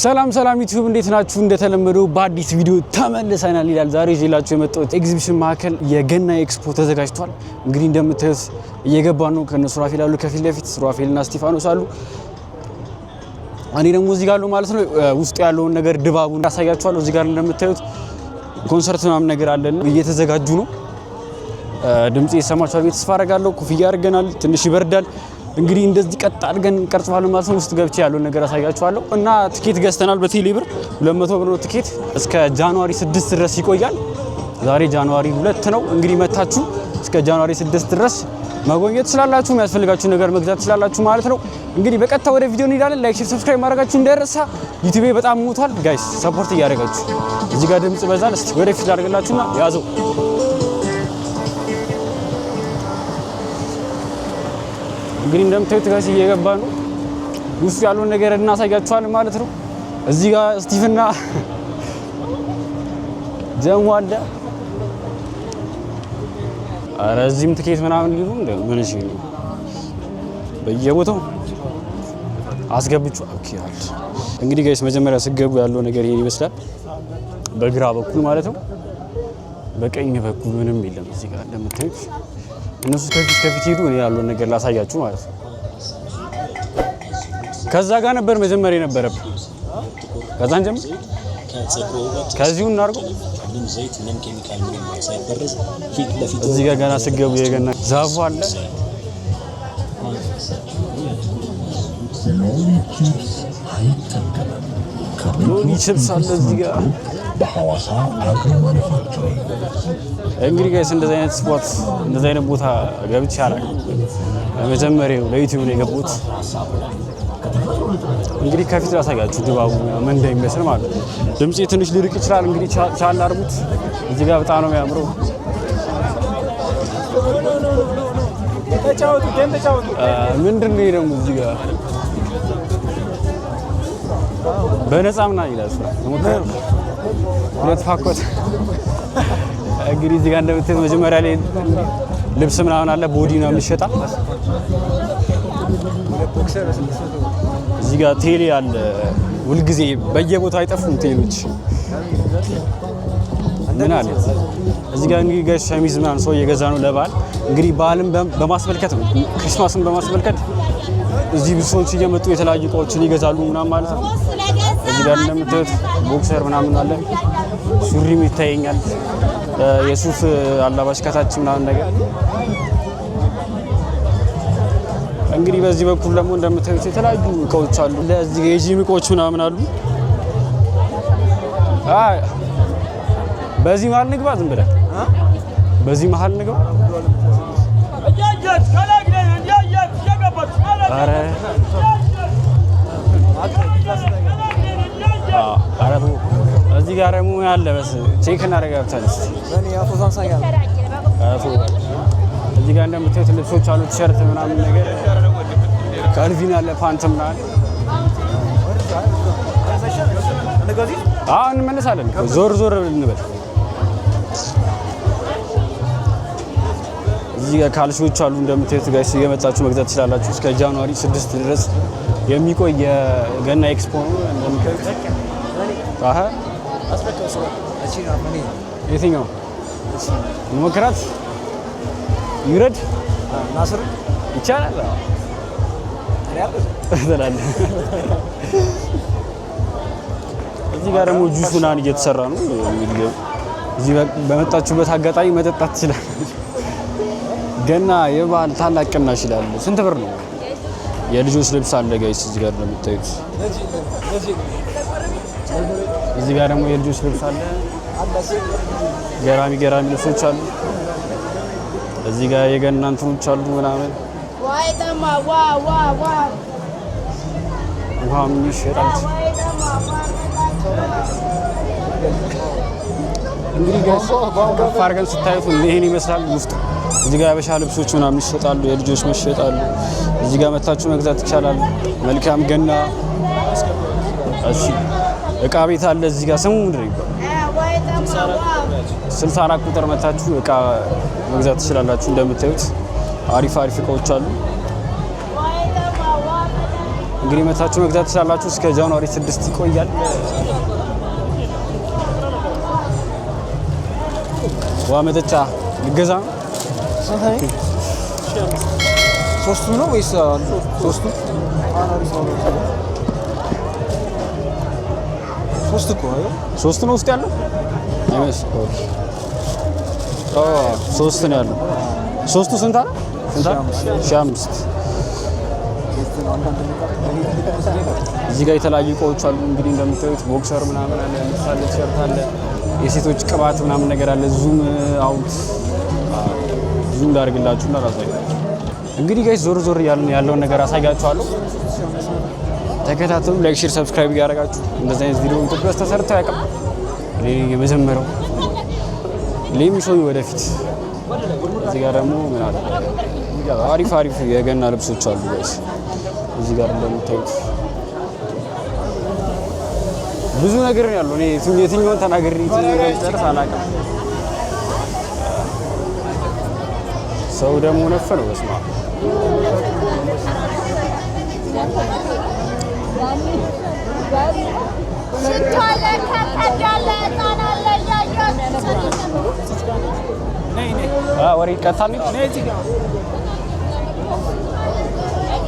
ሰላም ሰላም ዩቲዩብ እንዴት ናችሁ? እንደተለመደው በአዲስ ቪዲዮ ተመልሰናል ይላል። ዛሬ ይዤላችሁ የመጣሁት ኤግዚቢሽን ማዕከል የገና ኤክስፖ ተዘጋጅቷል። እንግዲህ እንደምታዩት እየገባን ነው። ከነሱ ሱራፌል አሉ፣ ከፊት ለፊት ሱራፌልና እስጢፋኖስ አሉ። እኔ ደግሞ እዚህ ጋር አለው ማለት ነው። ውስጥ ያለውን ነገር ድባቡን ያሳያችኋለሁ። እዚህ ጋር እንደምታዩት ኮንሰርት ምናምን ነገር አለን፣ እየተዘጋጁ ነው። ድምጽ ይሰማችኋል ተስፋ አደርጋለሁ። ኮፍያ አድርገናል፣ ትንሽ ይበርዳል። እንግዲህ እንደዚህ ቀጥ አድርገን ቀርጸዋል ማለት ነው። ውስጥ ገብቼ ያለውን ነገር አሳያችኋለሁ። እና ትኬት ገዝተናል በቴሌ ብር 200 ብር ነው ትኬት። እስከ ጃንዋሪ 6 ድረስ ይቆያል። ዛሬ ጃንዋሪ 2 ነው። እንግዲህ መታችሁ እስከ ጃንዋሪ 6 ድረስ መጎብኘት ትችላላችሁ። የሚያስፈልጋችሁ ነገር መግዛት ትችላላችሁ ማለት ነው። እንግዲህ በቀጥታ ወደ ቪዲዮ እንሄዳለን። ላይክ፣ ሼር፣ ሰብስክራይብ ማድረጋችሁ እንዳይረሳ። ዩቲዩብ በጣም ሞቷል ጋይስ፣ ሰፖርት እያደረጋችሁ። እዚህ ጋር ድምጽ በዛል። እስቲ ወደፊት ላድርግላችሁና ያዘው። እንግዲህ እንደምታዩት ጋይስ እየገባ ነው። ውስጥ ያለውን ነገር እናሳያችኋለን ማለት ነው። እዚህ ጋር ስቲፍና ጀሙ አለ። ኧረ እዚህም ትኬት ምናምን ሊሉ ምን እሺ ነው በየቦታው አስገብቻለሁ። ኦኬ አለ። እንግዲህ ጋይስ መጀመሪያ ስገቡ ያለው ነገር ይሄን ይመስላል። በግራ በኩል ማለት ነው። በቀኝ በኩል ምንም የለም። እዚህ ጋር እንደምታዩት እነሱ ከፊት ሄዱ። እኔ ያለውን ነገር ላሳያችሁ ማለት ነው። ከዛ ጋር ነበር መጀመሪያ የነበረብን። ከዛን ጀምር ከዚሁ እናድርገው። እዚህ ጋር ገና ስገቡ የገና ዛፉ አለ። ሎሊ ቺፕስ አለ እዚህ ጋር። እንግዲህ ጋይስ እንደዚህ አይነት ስፖት እንደዚህ አይነት ቦታ ገብቼ አላውቅም። ለመጀመሪያው ለዩቲዩብ ነው የገቡት። እንግዲህ ከፊት ላሳያችሁ ድባቡ ምን እንደሚመስል ማለት ነው። ድምጽ ትንሽ ሊርቅ ይችላል። እንግዲህ ቻል አድርጉት። እዚህ ጋር በጣም ነው የሚያምረው። ምንድን ነው ደግሞ እዚህ ጋር በነፃ ምናምን ይላል ሁለት ፋኮት። እንግዲህ እዚህ ጋር እንደምታዩት መጀመሪያ ላይ ልብስ ምናምን አለ፣ ቦዲ ነው የሚሸጣ። እዚህ ጋር ቴሌ አለ። ሁልጊዜ በየቦታው አይጠፉም ቴሌዎች። ምን አለ እዚህ ጋር እንግዲህ ጋር ሸሚዝ ምናምን ሰው እየገዛ ነው ለበዓል። እንግዲህ በዓልን በማስመልከት ነው፣ ክሪስማስን በማስመልከት እዚህ ብዙ ሰዎች እየመጡ የተለያዩ እቃዎችን ይገዛሉ ምናምን ማለት ነው። እዚህ ጋር እንደምታዩት ቦክሰር ምናምን አለ፣ ሱሪም ይታየኛል፣ የሱፍ አላባሽ ከታች ምናምን ነገር። እንግዲህ በዚህ በኩል ደግሞ እንደምታዩት የተለያዩ እቃዎች አሉ። ለዚህ የጂም እቃዎች ምናምን አሉ። በዚህ መሀል ንግባ፣ ዝም ብለህ በዚህ መሀል ንግባ። አረ አረቡ እዚህ ጋር ደግሞ ያለ በስ ቼክ እናደርጋለን። እዚህ ጋር እንደምታዩት ልብሶች አሉ፣ ቲሸርት ምናምን ነገር፣ ካልቪን አለ፣ ፓንት ምናምን። እንመለሳለን። ዞር ዞር እንበል። እዚህ ጋር ካልሲዎች አሉ እንደምታዩት ጋይስ፣ እየመጣችሁ መግዛት ትችላላችሁ። እስከ ጃንዋሪ 6 ድረስ የሚቆይ የገና ኤክስፖ ነው እንደምታዩት። የትኛው ሞክራት ይረድ ናስር ይቻላል አይደል? እዚህ ጋር ደግሞ ጁስ ምናምን እየተሰራ ነው። እንግዲህ እዚህ በመጣችሁበት አጋጣሚ መጠጣት ትችላላችሁ። ገና የበዓል ታላቅ ቅናሽ ይላል። ስንት ብር ነው? የልጆች ልብስ አለ ጋይስ እዚህ ጋር እንደምታዩት። እዚህ ጋር ደግሞ የልጆች ልብስ አለ። ገራሚ ልብሶች አሉ። እዚህ ጋር የገና እንትኖች አሉ ምናምን። ውሃም ይሸጣል። እንግዲህ ጋይስ ከፍ አድርገን ስታዩት ይሄን ይመስላል ውስጡ። እዚህ ጋር ያበሻ ልብሶች ምናምን ይሸጣሉ፣ የልጆች መሸጣሉ። እዚህ ጋር መታችሁ መግዛት ይቻላል። መልካም ገና። እሺ እቃ ቤት አለ እዚህ ጋር ስሙ ምንድን ነው? 64 ቁጥር መታችሁ እቃ መግዛት ትችላላችሁ። እንደምታዩት አሪፍ እቃዎች አሉ። እንግዲህ መታችሁ መግዛት ትችላላችሁ። እስከ ጃንዋሪ 6 ይቆያል። ውሃ መጠጫ ልገዛ ነው። ሶስቱ ነው ወይስ ሶስቱ? ሶስት እኮ ነው። ሶስት ነው ውስጥ ያለው አይመስ። ኦኬ ሶስት ነው ያለው። ሶስቱ ስንት አለ? ስንት አለ? 500። እዚህ ጋር የተለያዩ እቃዎች አሉ። እንግዲህ እንደምታዩት ቦክሰር ምናምን አለ፣ ለምሳሌ ቲሸርት አለ፣ የሴቶች ቅባት ምናምን ነገር አለ። ዙም አውት ዙም ላድርግላችሁና ላሳያችሁ። እንግዲህ ጋይስ ዞር እያልን ያለውን ነገር አሳያችኋለሁ። ተከታተሉ። ላይክ፣ ሼር፣ ሰብስክራይብ እያደረጋችሁ እንደዚህ አይነት ቪዲዮ ኢትዮጵያ ውስጥ ተሰርቶ አያውቅም። የመጀመሪያው ሌሚሾይ ወደፊት። እዚህ ጋር ደግሞ ምን አለ? አሪፍ የገና ልብሶች አሉ ጋይስ። እዚህ ጋር እንደምታዩት ብዙ ነገር ነው ያለው። እኔ የትኛውን ተናግሬ የትኛውን ጨርስ አላውቅም። ሰው ደግሞ ነፍ ነው። በስመ አብ ወሬ ቀጥታ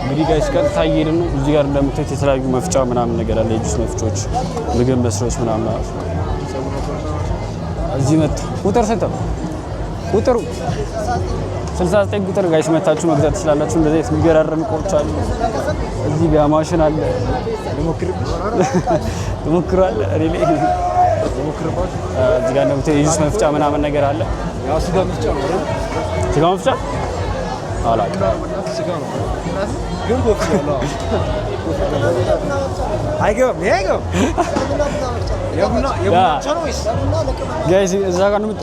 እንግዲህ ጋይስ ቀጥታ እየሄድን ነው። እዚህ ጋር እንደምታዩት የተለያዩ መፍጫ ምናምን ነገር አለ። የጁስ መፍጮች፣ ምግብ መስሪያዎች ምናምን አሉ። እዚህ መጣ። ቁጥር ስንት ነው? ቁጥሩ 69 ቁጥር ጋይስ መታችሁ መግዛት ትችላላችሁ። እንደዚህ የሚገራረም እቃዎች አሉ። እዚህ ጋር ማሽን አለ። ትሞክራለህ? እዚህ ጋር እንደምታዩት የጁስ መፍጫ ምናምን ነገር አለ። ያው ስጋ መፍጫ ነው አይደል? ስጋ መፍጫ አላውቅም። ስጋ ነው ግን ኮፊ ነው። አይገባም። የቡና መፍጫ ነው ወይስ ጋይስ?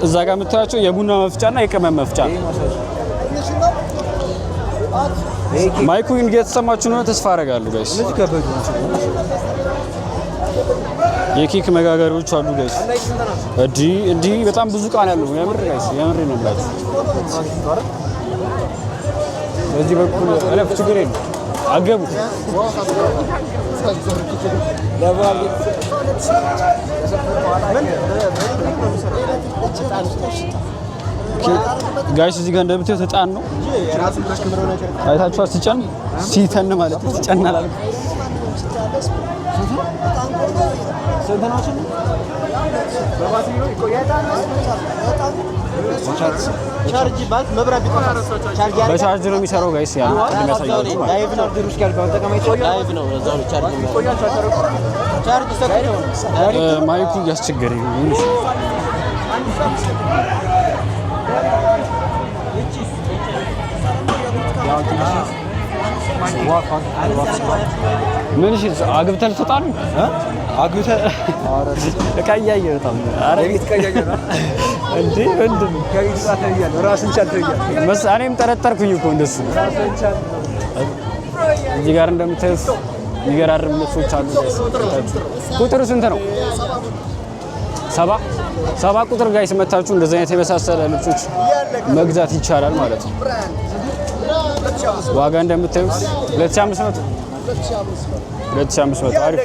እዛ ጋር የምታያቸው የቡና መፍጫና የቅመም መፍጫ ነው። ማይኩ እየተሰማችሁ ነው ተስፋ አደርጋለሁ ጋይስ። የኬክ መጋገሪያዎች አሉ ጋይስ። እንዲህ በጣም ብዙ ቃል ያለው የምር ጋይስ፣ የምር ነው ብላችሁ በዚህ በኩል አለፍ ችግር የለም አገቡ። ጋይስ እዚህ ጋር እንደምታዩት እጣን ነው። አይታችኋል? ሲጨን ሲተን ማለት ነው። ሲጨናል አለ በቻርጅ ነው የሚሰራው ጋይስ። ያ ማይኩ እያስቸገረኝ ነው። ምን እሺ፣ አግብተህ ልትወጣ ነው? አግብተህ እቃ እያየህ በጣም ኧረ ቤት እቃ እያየህ ነው እንዴ? ምንድን ነው ከቤት እቃ ተይያለህ? ራስን ቻል ተይያለህ። እኔም ጠረጠርኩኝ እኮ እንደሱ። እዚህ ጋር እንደምታዩት የሚገራርም ልብሶች አሉ። ቁጥሩ ስንት ነው? 7 ቁጥር ጋይስ መታችሁ እንደዚህ አይነት የመሳሰለ ልብሶች መግዛት ይቻላል ማለት ነው። ዋጋ እንደምታዩት 2500 አሪፍ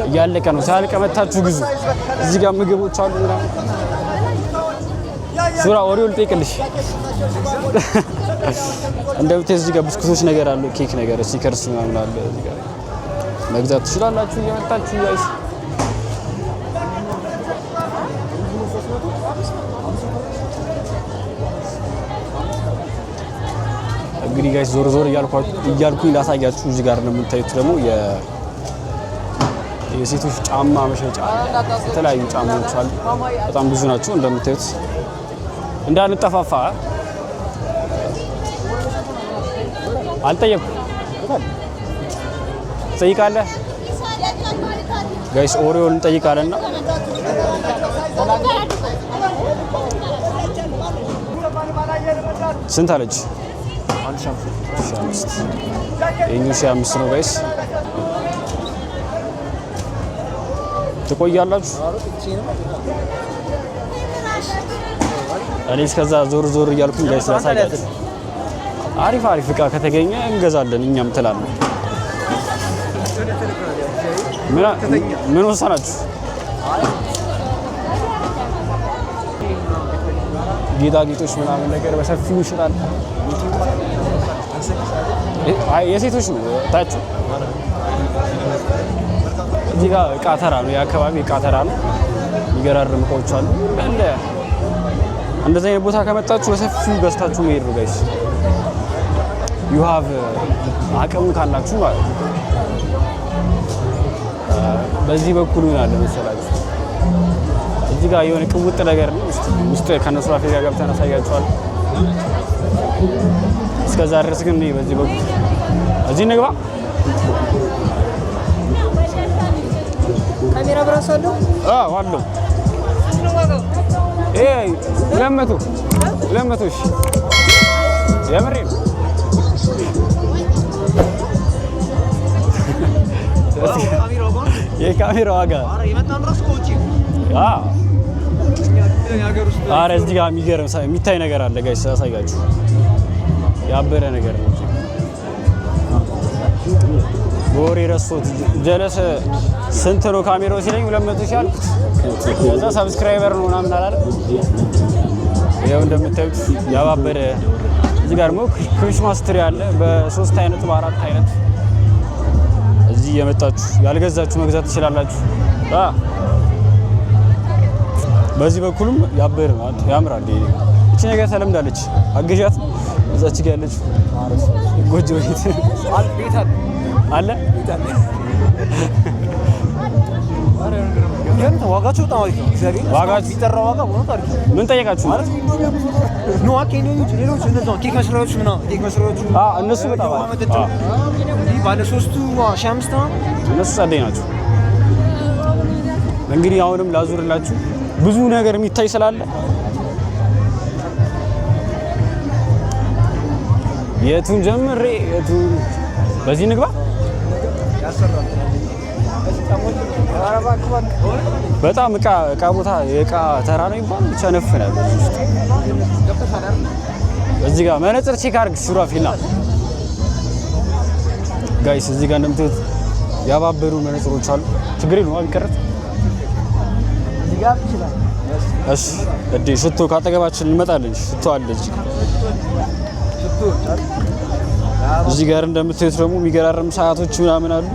እያለቀ ነው። ሳያልቅ መታችሁ ግዙ። እዚህ ጋር ምግቦች አሉ ምናምን። ሱራ ኦሪዮ ልጠይቅልሽ። እንደምታዩት እዚህ ጋር ብስኩቶች ነገር አሉ፣ ኬክ ነገር፣ ስቲከርስ ምናምን አለ። እዚህ ጋር መግዛት ትችላላችሁ እየመጣችሁ ጋይስ። እንግዲህ ጋይስ ዞር እያልኩኝ ላሳያችሁ። እዚህ ጋር እንደምታዩት ደግሞ የሴቶች ጫማ መሸጫ የተለያዩ ጫማዎች አሉ። በጣም ብዙ ናቸው እንደምታዩት። እንዳንጠፋፋ አልጠየኩም። ትጠይቃለህ ጋይስ? ኦሪዮን እንጠይቃለንና ስንት አለች? 1500 የኛው 1500 ነው ጋይስ። ትቆያላችሁ? እኔ እስከዛ ዞር ዞር እያልኩኝ ጋይስ ላሳያችሁ። አሪፍ አሪፍ እቃ ከተገኘ እንገዛለን እኛም ትላለህ። ምን ወሰናችሁ? ጌጣጌጦች ምናምን ነገር በሰፊው ይሽጣል። የሴቶች ነው ታችሁ። እዚህ ጋር እቃ ተራ ነው፣ የአካባቢ እቃ ተራ ነው። የሚገራርም እቃዎች አሉ። እንደዚህ አይነት ቦታ ከመጣችሁ በሰፊው ገዝታችሁ መሄድ ነው ጋይስ። ዩ ሃቭ አቅም ካላችሁ ማለት ነው። በዚህ በኩል ይሆናል መሰላችሁ። እዚህ ጋር የሆነ ቅውጥ ነገር ነው። ውስጥ ከነሱ አፍሪካ ገብተን አሳያችኋለሁ። እስከዛ ድረስ ግን በዚህ በኩል እዚህ እንግባ። ካሜራ ብራስ አለው? አዎ አለው። 200 እሺ፣ የምሬ ነው። የካሜራ ዋጋ ኧረ እዚህ ጋር የሚገርም የሚታይ ነገር አለ ጋይስ፣ ሳሳያችሁ ያበረ ነገር ነው። በወሬ ረስቶት ጀለሰ ስንት ነው ካሜራው ሲለኝ 200 ሺህ አልኩት። ከዛ ሰብስክራይበር ነው ምናምን አላለ። ይኸው እንደምታዩት ያባበረ። እዚህ ጋር ደግሞ ክሪስማስ ትሪ አለ በ3 አይነት በ4 አይነት። እዚህ የመጣችሁ ያልገዛችሁ መግዛት ትችላላችሁ። በዚህ በኩልም ያበረ ያምራል። እቺ ነገር ተለምዳለች። አገዣት እዛች ጋር ያለች ጎጆ ቤት አለ። ግን ዋጋቸው በጣም አሪፍ ነው። እግዚአብሔር ዋጋቸው ቢጠራ ዋጋ ሆኖ አሪፍ ነው። ምን ጠየቃችሁ ማለት ነው? አኬኔዎች ሌሎች እነዛ ኬክ መስሪያዎች ምናምን ኬክ መስሪያዎች እነሱ በጣም እንዲህ ባለ 3ቱ 1500 ነው። እነሱ ጸደይ ናቸው። እንግዲህ አሁንም ላዙርላችሁ ብዙ ነገር የሚታይ ስላለ የቱን ጀምሬ የቱን በዚህ ንግባ። በጣም እቃ ቦታ የእቃ ተራ ነው ይባል ብቻ ነፍናል። እዚህ ጋር መነጽር ቼክ አድርግ ሱራፊላ ጋይስ። እዚህ ጋር እንደምትሉት ያባበሩ መነጽሮች አሉ። ችግር የለውም አልቀረት። እሺ እዴ ሽቶ ካጠገባችን እንመጣለን። ሽቶ አለ እዚህ ጋር እንደምትሉት ደግሞ የሚገራርም ሰዓቶች ምናምን አሉ።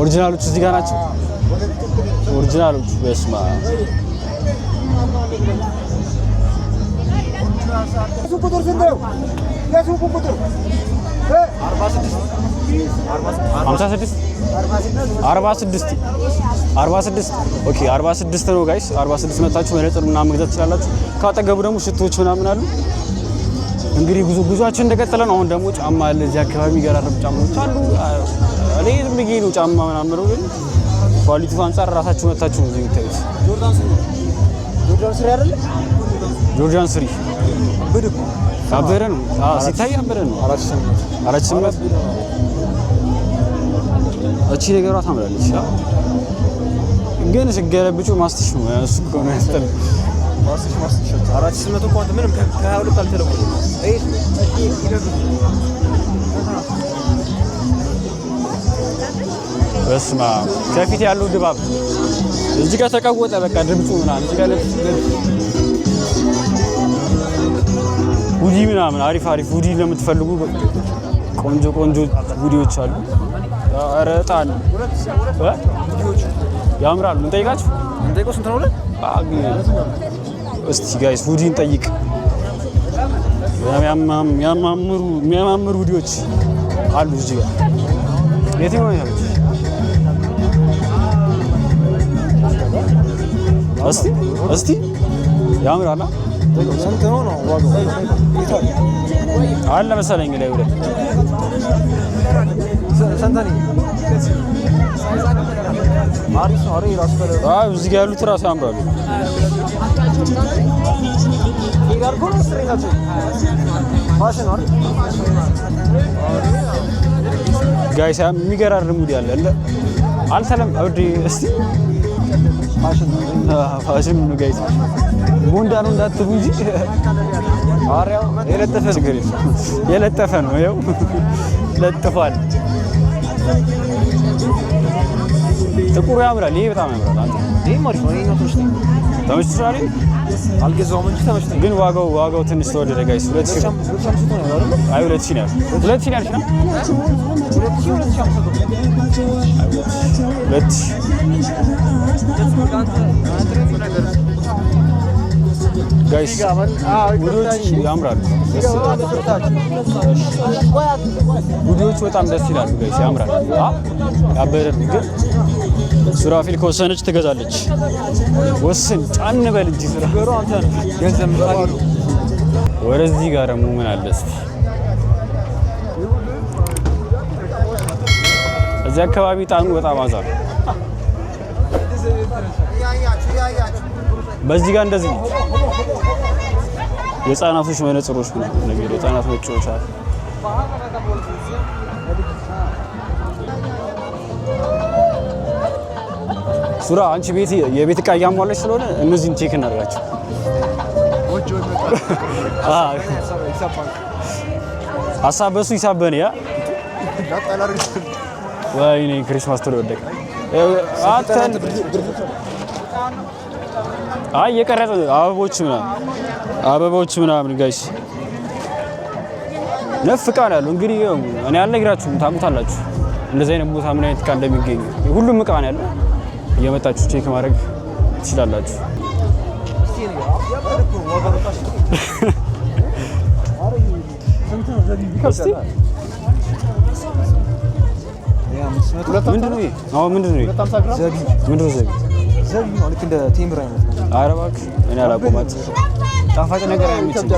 ኦሪጂናሎቹ እዚህ ጋር ናቸው። ኦሪጂናሎቹ በስማ ቁጥር ስንት ነው? የሱቁ ቁጥር 46 ኦኬ 46 ነው ጋይስ። 46 መጣችሁ መነጽር ምናምን መግዛት ትችላላችሁ። ካጠገቡ ደግሞ ሽቶዎች ምናምን አሉ። እንግዲህ ጉዟችን እንደቀጠለ ነው። አሁን ደግሞ ጫማ አለ እዚህ አካባቢ የሚገራረም ጫማዎች አሉ። እኔ ዝም ብዬ ነው ጫማ ምናምን ነው፣ ግን ኳሊቲው አንፃር ራሳችሁ መታችሁ ነው እዚህ የምታዩት። ጆርዳን ስሪ ብድግ አበረ ነው። ሲታይ አበረ ነው። 400 እቺ ነገሯ ታምራለች፣ ግን ሲገለብጩ ማስቲሽ ነው እሱ እኮ ነው ያስጠላ። ማስቲሽ 400 ኳንት ምንም ከ22 አልተለወጠ። በስማ ከፊት ያለው ድባብ እዚህ ጋር ተቀወጠ። በቃ ድምፁ ምናምን እዚህ ጋር ሁዲ ምናምን አሪፍ ሁዲ ለምትፈልጉ ቆንጆ ሁዲዎች አሉ። ኧረ ዕጣን ያምራሉ። እንጠይቃችሁ ስንት ነው? እስቲ ጋይስ ሁዲ እንጠይቅ። የሚያማምሩ ሁዲዎች አሉ እዚህ ጋር። የትኛው ነው? እስቲ ያምራል። ስንት ነው ዋጋው? አለ መሰለኝ ላይ ወደ እዚህ ጋር ያሉት ራሱ ያምራሉ። ጋይስ የሚገራርም ሙድ ያለ አልተለም አውዲ እስቲ ፋሽን ነው ጋይስ ቦንዳ ነው እንዳትቡ እንጂ አሪያው የለጠፈ ነው ይኸው ለጥፏል። ጥቁሩ ያምራል። ይሄ በጣም ያምራል። አንተ ይሄ ማለት ነው። ይሄኛው ተመችቶሻል? አልገዛውም እንጂ ተመችቶኛል። ግን ዋጋው ትንሽ ተወደደ ጋይስ። 2000 አይ 2000 ነው። 2000 ያልሽ ነው? 2000 ጋይስ ጉዶች ያምራሉ። ጉዶች በጣም ደስ ይላሉ ጋይስ፣ ያምራል። ያበደ ግን ሱራፊል ከወሰነች ትገዛለች። ወስን ጫን በል እንጂ ስራ ገንዘብ ምጣሉ። ወደዚህ ጋር ደግሞ ምን አለ እስቲ እዚህ አካባቢ ጣኑ በጣም አዛ ነው። በዚህ ጋር እንደዚህ ነው። የህፃናቶች መነጽሮች ነው ነገር የህፃናት መጫወቻ ሱራ አንቺ ቤት የቤት ዕቃ እያሟላች ስለሆነ እነዚህን ቼክ እናደርጋቸው። ሀሳብ በሱ ይሳበን ያ ወይኔ ክሪስማስ ተወደቀ። አይ የቀረጸ አበቦች ምናምን ጋይስ ነፍ ዕቃ ነው ያለው። እንግዲህ እኔ አልነግራችሁም፣ ታውቁታላችሁ እንደዚህ አይነት ቦታ ምን አይነት ዕቃ እንደሚገኝ። ሁሉም ዕቃ ነው ያለው። እየመጣችሁ ቼክ ማድረግ ትችላላችሁ። ምንድን ነው? ዘቢ ነው ልክ እንደ ቴምር አይነት ነው። ኧረ እባክህ እኔ አላውቀውም። ጣፋጭ ነገር አይመችም።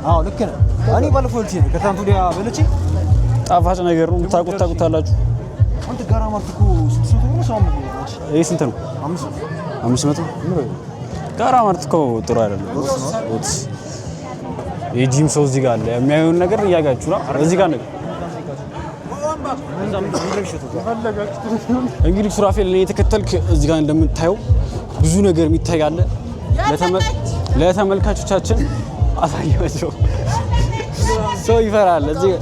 አዎ ልክ ነህ። እኔ ባለፈው ልጅ ከትናንት ወዲያ በልቼ ጣፋጭ ነገር ነው። ታውቁታላችሁ። አንተ ጋራ ማርኩ 600 ነው። ሰው ይሄ ስንት ነው? 500 ጋራ ማርኩ ጥሩ አይደለም። የጂም ሰው እዚህ ጋር አለ። የሚያዩን ነገር እያጋችሁ ነው። እዚህ ጋር ነው እንግዲህ ሱራፌል እኔ የተከተልክ እዚህ ጋር እንደምታየው ብዙ ነገር የሚታይ አለ። ለተመልካቾቻችን አሳያቸው። ሰው ይፈራል። እዚህ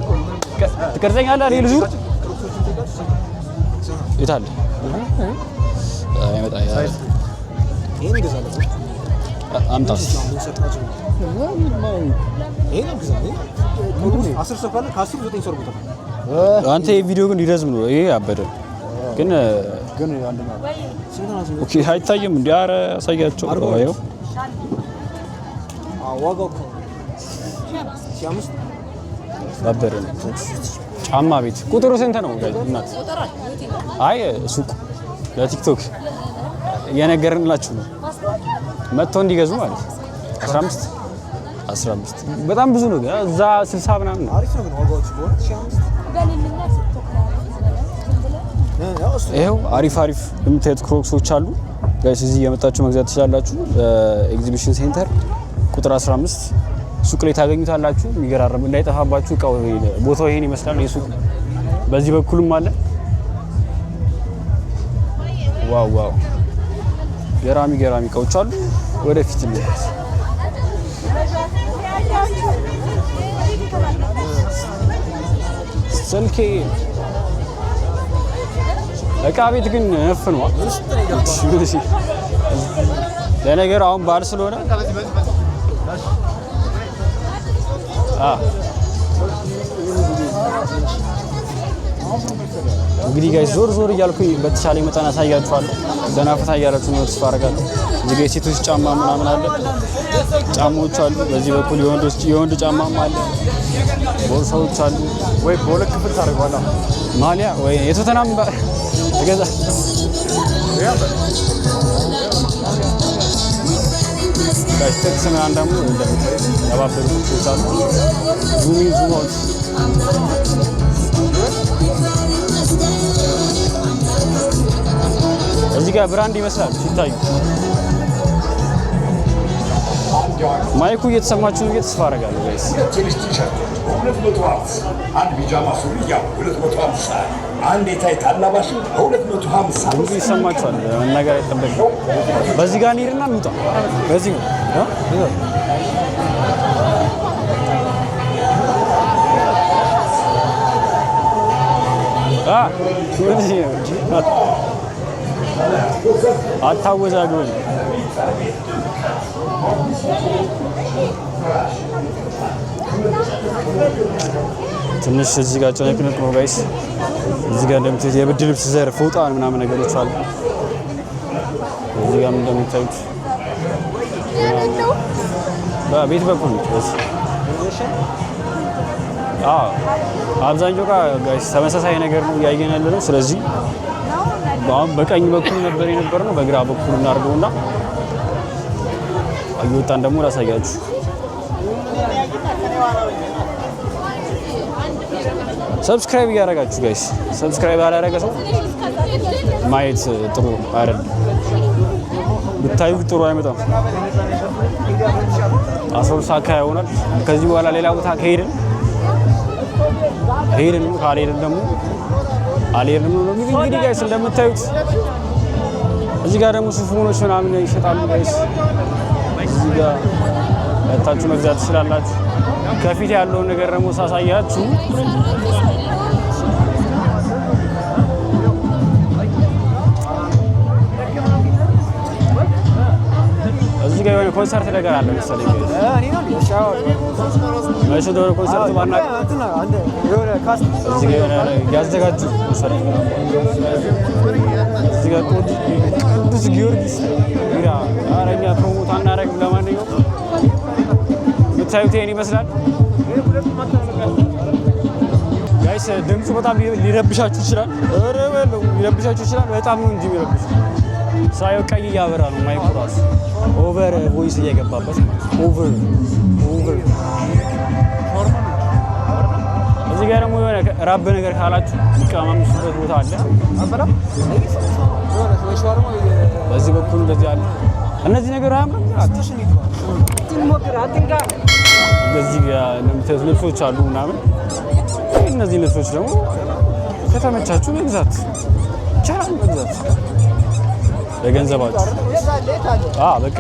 ትቀርጸኛለህ አይደል? ልጁ የታለ? አይመጣ ያ ይሄን ይገዛል። አምጣስ ይሄን ይገዛል። 10 ሰው ካለ ከ10 9 ሰው ነው። አንተ የቪዲዮ ግን ይረዝም ነው። ይሄ አበደ ግን አንደኛ ኦኬ አይታየም እንዴ? ኧረ አሳያቸው። አየው ዋጋው አበደ ጫማ ቤት ቁጥሩ ስንት ነው? እናት አይ ሱቅ ለቲክቶክ እየነገርንላችሁ ነው። መጥተው እንዲገዙ ማለት 15 በጣም ብዙ ነው። እዛ 60 ምናምን ነው። አሪፍ ነው ግን ዋጋዎቹ ይሄው አሪፍ የምታዩት ክሮክሶች አሉ ጋይስ። እዚህ የመጣችሁ መግዛት ትችላላችሁ። ኤግዚቢሽን ሴንተር ቁጥር 15 ሱቅ ላይ ታገኙታላችሁ። የሚገራረም እንዳይጠፋባችሁ እቃው ቦታው ይሄን ይመስላል። የሱቅ በዚህ በኩልም አለ። ዋው ገራሚ እቃዎች አሉ። ወደፊት እንሄድ። ስልኬ እቃ ቤት ግን ነፍ ነው። ለነገር አሁን በዓል ስለሆነ እንግዲህ ጋይስ ዞር እያልኩኝ በተቻለ መጠን አሳያችኋለሁ። ዘና ፈታ እያላችሁ ነው ተስፋ አደርጋለሁ። እዚህ ጋር የሴቶች ጫማ ምናምን አለ፣ ጫማዎች አሉ። በዚህ በኩል የወንድ ጫማም አለ፣ ቦርሳዎች አሉ። ወይ በሁለት ክፍል ታደርገዋለህ ማሊያ ወይ የቶተናም ተገዛ ጋይስ ጥቅስ ምናምን ደግሞ ያባበሩ ሰዎች አሉ። ዙም አውት ጋር ብራንድ ይመስላል ሲታዩ። ማይኩ እየተሰማችሁ ነው ተስፋ አደርጋለሁ ጋይስ። አንድ ቢጃማ ሱሪ ያው 250 አንድ የታይት አላባሽ 250 ብዙ ይሰማችኋል። መናገር አይጠበቅም። በዚህ ጋር እንሂድና እንውጣ። በዚህ ነው አታወዛግበኝ። ትንሽ እዚህ ጋር ጨነቅንቅ ነው ጋይስ። እዚህ ጋር እንደምታዩት የብርድ ልብስ ዘር ፎጣ ምናምን ነገሮች አሉ። እዚህ ጋር እንደምታዩት በቤት በኩል አብዛኛው ጋር ጋይስ ተመሳሳይ ነገር ነው እያየን ያለ ነው። ስለዚህ አሁን በቀኝ በኩል ነበር የነበረው፣ በግራ በኩል እናድርገውና እየወጣን ደግሞ ላሳያችሁ። ሰብስክራይብ እያደረጋችሁ ጋይስ። ሰብስክራይብ ያላደረገ ሰው ማየት ጥሩ አይደለም፣ ብታዩ ጥሩ አይመጣም። 12 ሰዓት ይሆናል። ከዚህ በኋላ ሌላ ቦታ ከሄድን ነው፣ ካልሄድን ደግሞ አልሄድንም ነው እንግዲህ ጋይስ። እንደምታዩት እዚህ ጋር ደግሞ ሱፉኖች ምናምን ይሸጣሉ ጋይስ። እዚህ ጋር መታችሁ መግዛት ትችላላችሁ። ከፊት ያለውን ነገር ደግሞ ሳሳያችሁ እዚህ ጋር የሆነ ኮንሰርት ነገር አለ መሰለኝ ጋይስ። መቼ እንደሆነ ኮንሰርት ባናውቅ እዚህ ጋር የሆነ ያዘጋጁ መሰለኝ። እዚህ ጋር ቅዱስ ጊዮርጊስ ቢራ አረኛ ፕሮሞት አናደርግም። ለማንኛውም የምታዩት ይሄን ይመስላል ጋይስ። ድምፁ በጣም ሊረብሻችሁ ይችላል። ኧረ በለው ሊረብሻችሁ ይችላል። በጣም ነው እንጂ የሚረብሽ። ሳየው ቀይ እያበራ ነው ማይኩ ራሱ ኦቨር ቮይስ እየገባበት ኦቨር። እዚህ ጋር ደግሞ የሆነ ራብ ነገር ካላችሁ የሚቀማምሱበት ቦታ አለ። በዚህ በኩል እንደዚህ አለ። እነዚህ ነገር አያምርም? እንደዚህ እንደምታዩት ልብሶች አሉ ምናምን። እነዚህ ልብሶች ደግሞ ከተመቻችሁ መግዛት ይቻላል። መግዛት በገንዘባችሁ በቃ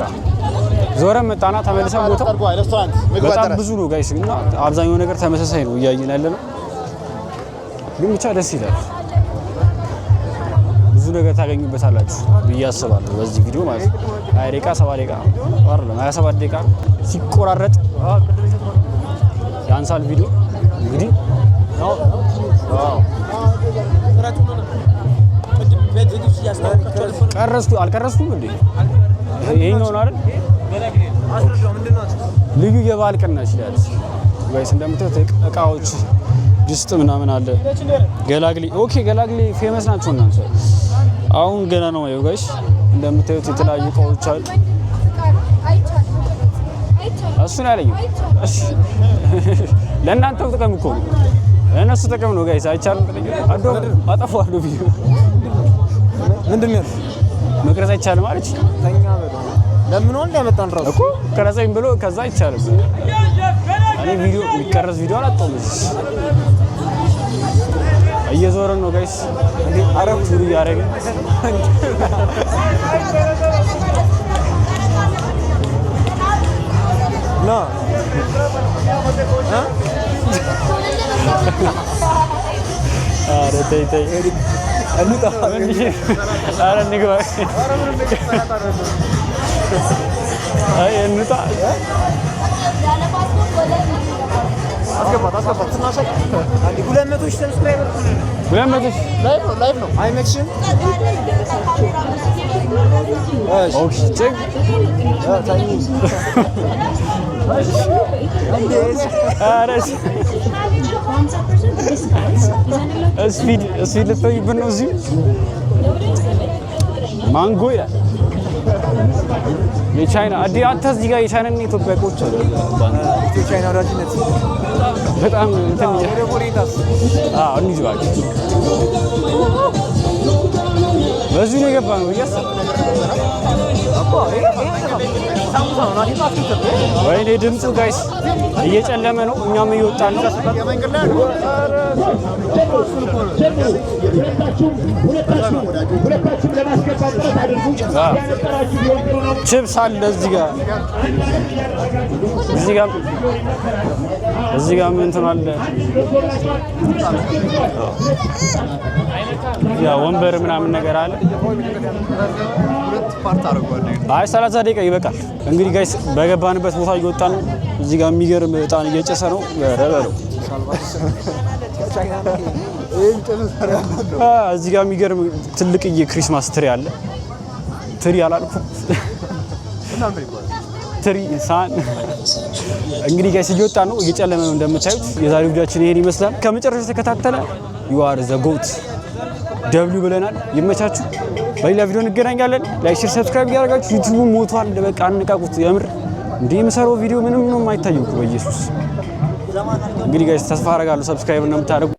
ዞረን መጣና ተመልሰን ቦታው በጣም ብዙ ነው ጋይስ እና አብዛኛው ነገር ተመሳሳይ ነው እያየን ያለ ነው። ግን ብቻ ደስ ይላል። ብዙ ነገር ታገኙበታላችሁ ብዬ አስባለሁ በዚህ ቪዲዮ ማለት ነው። 20 ደቂቃ 7 ደቂቃ አይደለም 27 ደቂቃ ሲቆራረጥ ያንሳል ቪዲዮ እንግዲህ አልቀረስኩም እንዴ? ይሄኛው ነው አይደል? ልዩ የበዓል ቅናሽ ይላል ጋይስ። እንደምታዩት እቃዎች ድስት ምናምን አለ። ገላግሊ ኦኬ፣ ገላግሊ ፌመስ ናቸው እናንተ። አሁን ገና ነው ማየው ጋይስ። እንደምታዩት የተለያዩ እቃዎች አሉ። እሱን ያለኝ እሺ፣ ለእናንተም ጥቅም እኮ ነው፣ ለእነሱ ጥቅም ነው ጋይስ። አይቻልም አዶ አጠፋዋለሁ ቪዲዮ ምንድን ነው መቅረጽ አይቻልም ማለት ተኛ በለው ለምን ነው እንደመጣን ራሱ እኮ ቀረጸኝ ብሎ ከዛ አይቻልም። እኔ ቪዲዮ የሚቀረጽ ቪዲዮ አላጣውም። እየዞረን ነው ጋይስ። እንዴ አረብ ቱር እያደረግን ና አረ ተይ ተይ እንውጣ እንዴ! አረ እንግባ። አይ እንውጣ። አስገባት ትናሳይ አንዴ 200 ሺህ ሰብስክራይበር 200 ሺህ ላይቭ ነው አይመክሽን ኦኬ ቼክ ታይሚ አረስ ስፒድ ልትይብን ነው እዚሁ ማንጎ ይላል። የቻይና አዲ አንተ እዚህ ጋር የቻይና እና ኢትዮጵያ ቆጭ አለ ኢትዮ ቻይና ወዳጅነት በጣም እንትን እንጂ ባክ በዚሁ ነው የገባ ነው እያሰበ ወይኔ ድምፁ ጋይስ እየጨለመ ነው። እኛም እየወጣን ነው። ቺፕስ አለ እዚህ ጋር ምን እንትን አለ ያ ወንበር ምናምን ነገር አለ። አይ 30 ደቂቃ ይበቃል። እንግዲህ ጋይስ በገባንበት ቦታ እየወጣን ነው። እዚህ ጋር የሚገርም እጣን እየጨሰ ነው። ረበለው እዚህ ጋር የሚገርም ትልቅዬ ክሪስማስ ትሪ አለ። ትሪ አላልኩም ትሪ ሳን። እንግዲህ ጋይስ እየወጣን ነው፣ እየጨለመ ነው እንደምታዩት። የዛሬው ቪዲዮአችን ይሄን ይመስላል። ከመጨረሻው ተከታተለ you are the goat ደብሊው ብለናል። ይመቻችሁ። በሌላ ቪዲዮ እንገናኛለን። ላይክ፣ ሼር፣ ሰብስክራይብ ያደርጋችሁ። ዩቲዩብ ሞቷል። በቃ አንቃቁት። የምር እንዴ የምሰራው ቪዲዮ ምንም ነው የማይታየው በኢየሱስ። እንግዲህ ጋይስ ተስፋ አደርጋለሁ ሰብስክራይብ እንደምታደርጉ